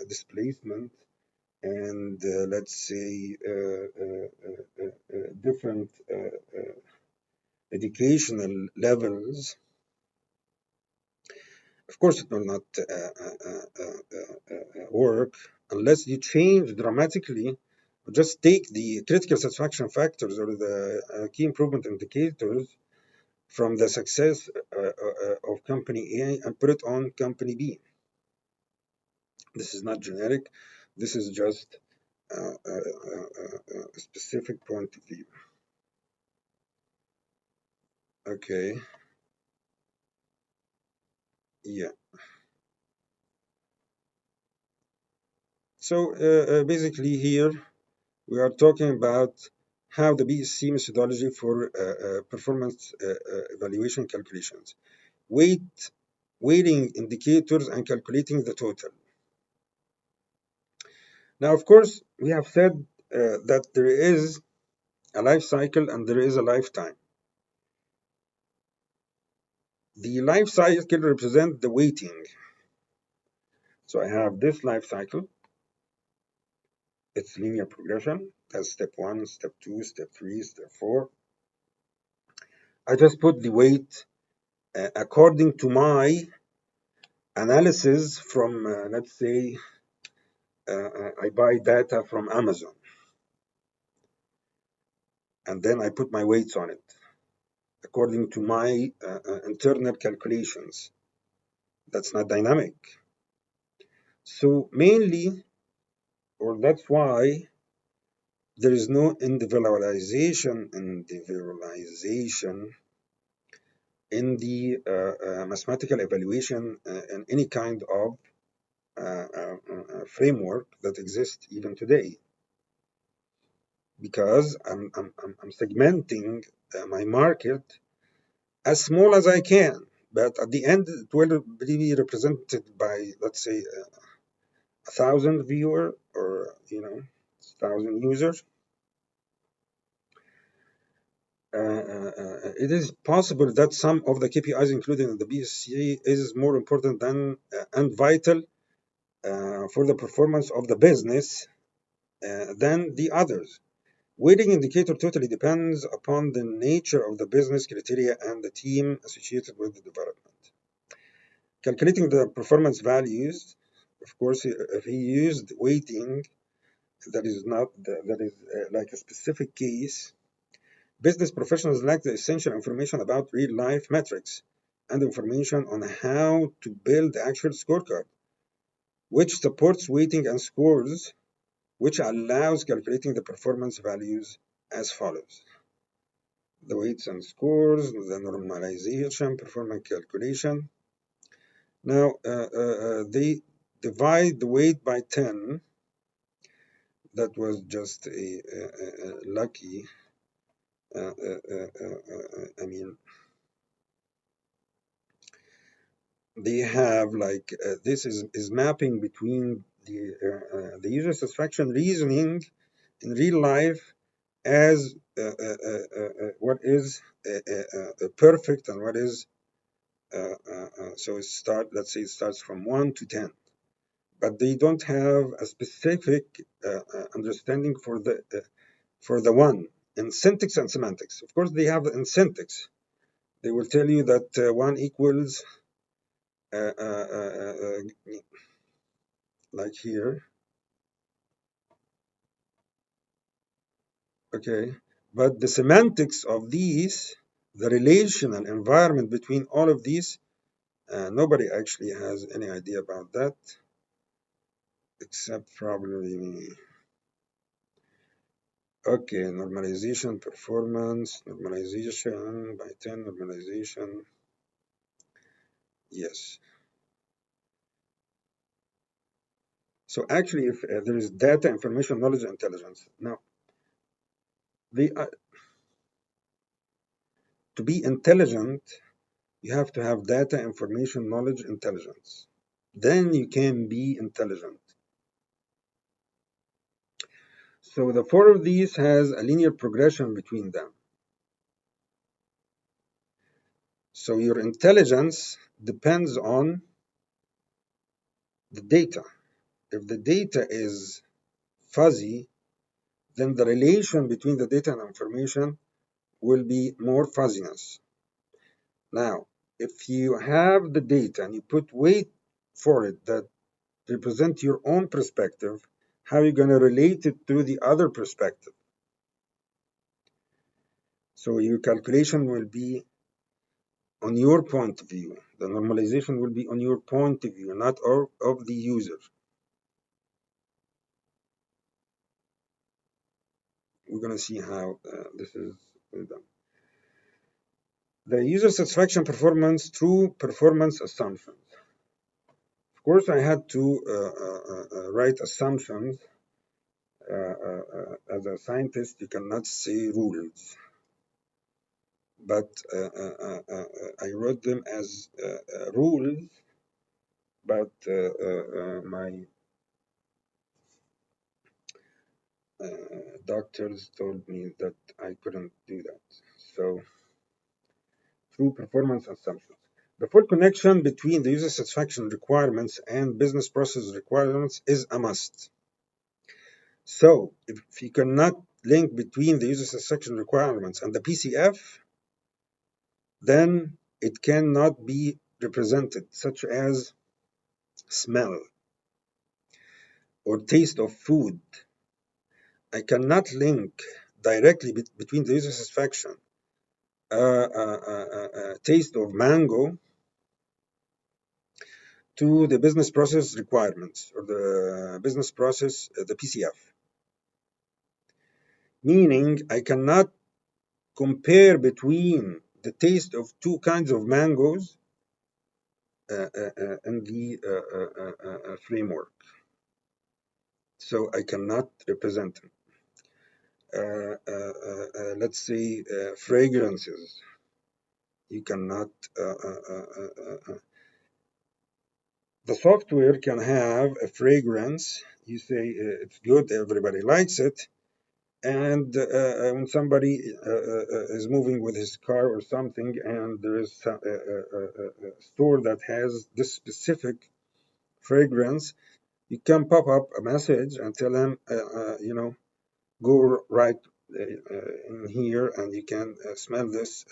displacement, and let's say different educational levels. Of course, it will not work unless you change dramatically. Just take the critical satisfaction factors or the key improvement indicators from the success of company A and put it on company B. This is not generic. This is just a specific point of view. Okay. Yeah. So basically here we are talking about how the BSC methodology for performance evaluation calculations, weighting indicators and calculating the total. Now, of course, we have said that there is a life cycle and there is a lifetime. The life cycle represents the weighting. So I have this life cycle. It's linear progression. That's step 1, step 2, step 3, step 4. I just put the weight according to my analysis from, let's say, I buy data from Amazon. And then I put my weights on it according to my internal calculations. That's not dynamic. So mainly, or that's why there is no individualization in the mathematical evaluation in any kind of framework that exists even today, because I'm segmenting my market as small as I can, but at the end it will be represented by, let's say, 1,000 viewer or 1,000 users. It is possible that some of the KPIs included in the BSC is more important than and vital for the performance of the business than the others. Weighting indicator totally depends upon the nature of the business criteria and the team associated with the development. Calculating the performance values, of course, if he used weighting, that is like a specific case. Business professionals lack the essential information about real-life metrics and information on how to build the actual scorecard, which supports weighting and scores, which allows calculating the performance values as follows. The weights and scores, the normalization, performance calculation. Now, they divide the weight by 10. That was just a lucky, I mean, they have like this is mapping between the user satisfaction reasoning in real life as what is perfect and what is so let's say it starts from 1 to 10, but they don't have a specific understanding for the one in syntax and semantics. Of course, they have in syntax. They will tell you that 1 equals like here. Okay, but the semantics of these, the relational environment between all of these, nobody actually has any idea about that, except probably me. Okay, normalization, performance, normalization by 10, normalization. Yes. So actually, if there is data, information, knowledge, intelligence. Now, to be intelligent, you have to have data, information, knowledge, intelligence. Then you can be intelligent. So the 4 of these has a linear progression between them. So your intelligence depends on the data. if the data is fuzzy, then the relation between the data and information will be more fuzziness. Now, if you have the data and you put weight for it that represent your own perspective, how are you going to relate it to the other perspective? So your calculation will be on your point of view. The normalization will be on your point of view, not of the user. We're going to see how this is done. The user satisfaction performance through performance assumptions. Of course, I had to write assumptions. As a scientist, you cannot say rules, but I wrote them as rules, but my doctors told me that I couldn't do that. So, through performance assumptions. The full connection between the user satisfaction requirements and business process requirements is a must. So, if you cannot link between the user satisfaction requirements and the PCF, then it cannot be represented, such as smell or taste of food. I cannot link directly between the user satisfaction, taste of mango, to the business process requirements or the business process, the PCF. Meaning, I cannot compare between the taste of two kinds of mangoes in the framework. So I cannot represent them. Let's say fragrances. You cannot. The software can have a fragrance. You say it's good, everybody likes it, and when somebody is moving with his car or something, and there is a store that has this specific fragrance, you can pop up a message and tell him, go right in here and you can smell this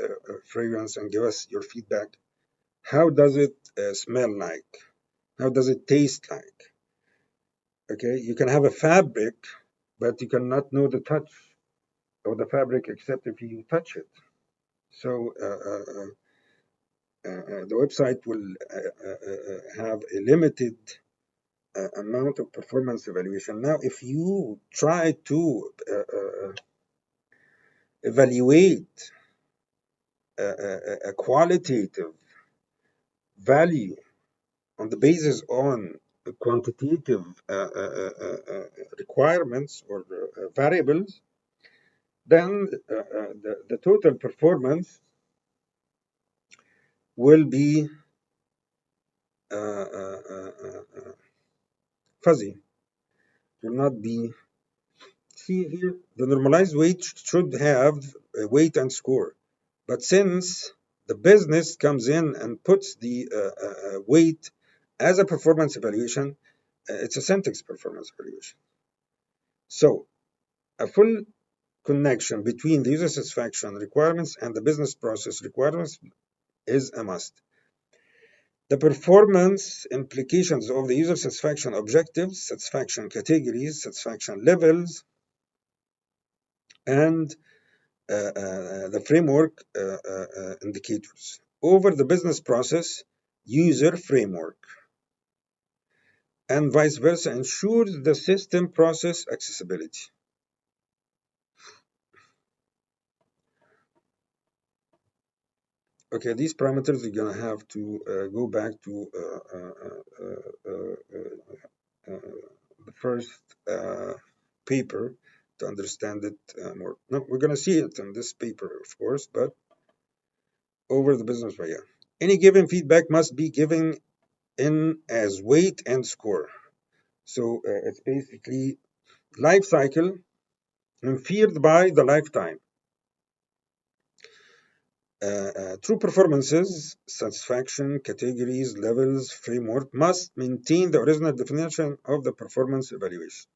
fragrance and give us your feedback. How does it smell like? How does it taste like? Okay, you can have a fabric, but you cannot know the touch of the fabric except if you touch it. So the website will have a limited amount of performance evaluation. Now, if you try to evaluate a qualitative value on the basis on quantitative requirements or variables, then the total performance will be fuzzy. Will not be. See here, the normalized weight should have a weight and score, but since the business comes in and puts the weight as a performance evaluation, it's a syntax performance evaluation. So a full connection between the user satisfaction requirements and the business process requirements is a must. The performance implications of the user satisfaction objectives, satisfaction categories, satisfaction levels, and the framework indicators over the business process user framework, and vice versa, ensures the system process accessibility. Okay, these parameters you're gonna have to go back to the first paper to understand it more. No, we're gonna see it in this paper, of course, but over the business way. Yeah. Any given feedback must be given in as weight and score. So it's basically life cycle inferred by the lifetime. True performances, satisfaction, categories, levels, framework must maintain the original definition of the performance evaluation.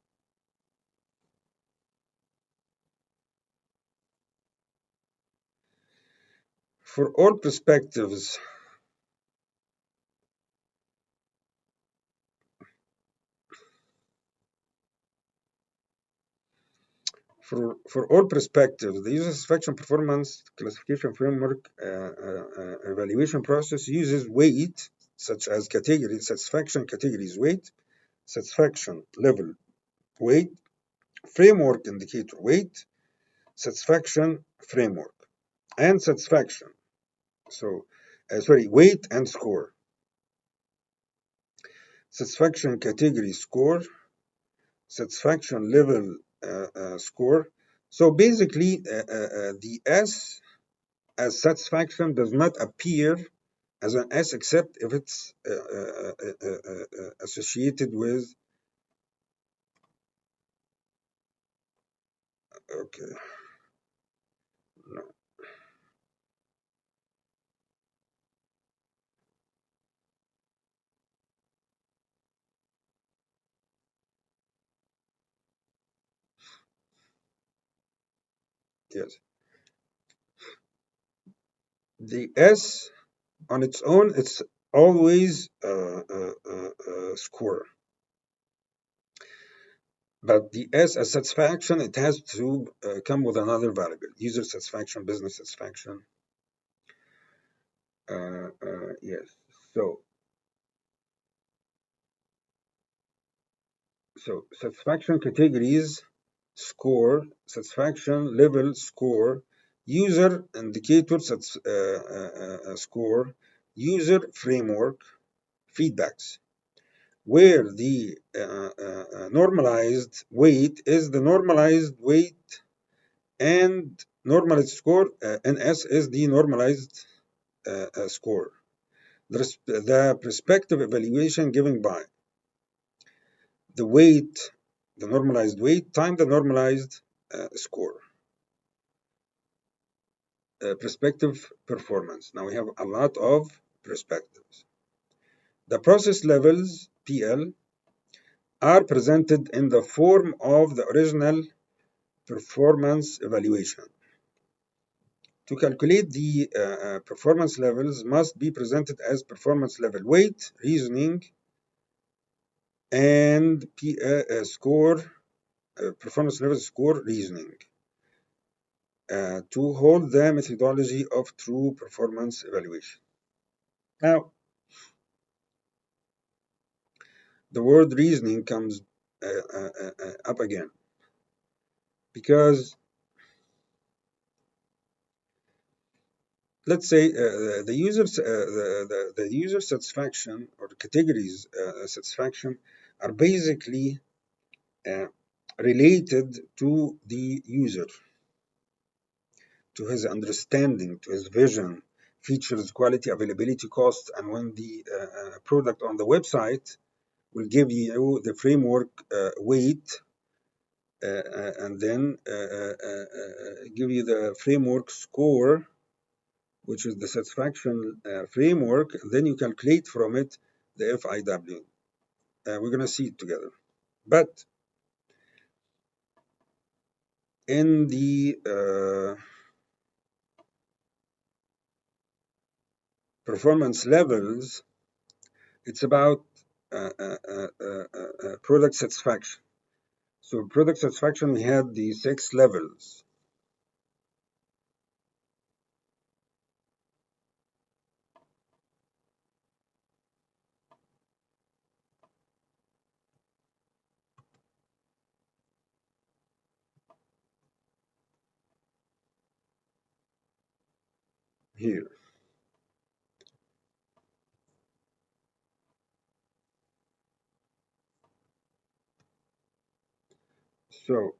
For all perspectives, the user satisfaction performance classification framework evaluation process uses weight, such as category, satisfaction categories weight, satisfaction level weight, framework indicator weight, satisfaction framework, and satisfaction. So, weight and score. Satisfaction category score, satisfaction level score. So basically, the S as satisfaction does not appear as an S except if it's associated with, okay, no, yes. The S on its own, it's always score. But the S as satisfaction, it has to come with another variable, user satisfaction, business satisfaction. Yes. So, satisfaction categories score, satisfaction level score, user indicator score, user framework feedbacks, where the normalized weight is the normalized weight and normalized score, NS is the normalized score. The perspective evaluation given by the weight, the normalized weight, time the normalized score. Perspective performance. Now we have a lot of perspectives. The process levels, PL, are presented in the form of the original performance evaluation. To calculate the performance levels must be presented as performance level weight, reasoning, and score, performance level score reasoning, to hold the methodology of true performance evaluation. Now, the word reasoning comes up again because let's say the user satisfaction or the categories satisfaction are basically related to the user, to his understanding, to his vision, features, quality, availability, cost, and when the product on the website will give you the framework weight and then give you the framework score, which is the satisfaction framework, and then you calculate from it the FIW. We're going to see it together. But in the performance levels, it's about product satisfaction. So product satisfaction, we have the 6 levels. Here. So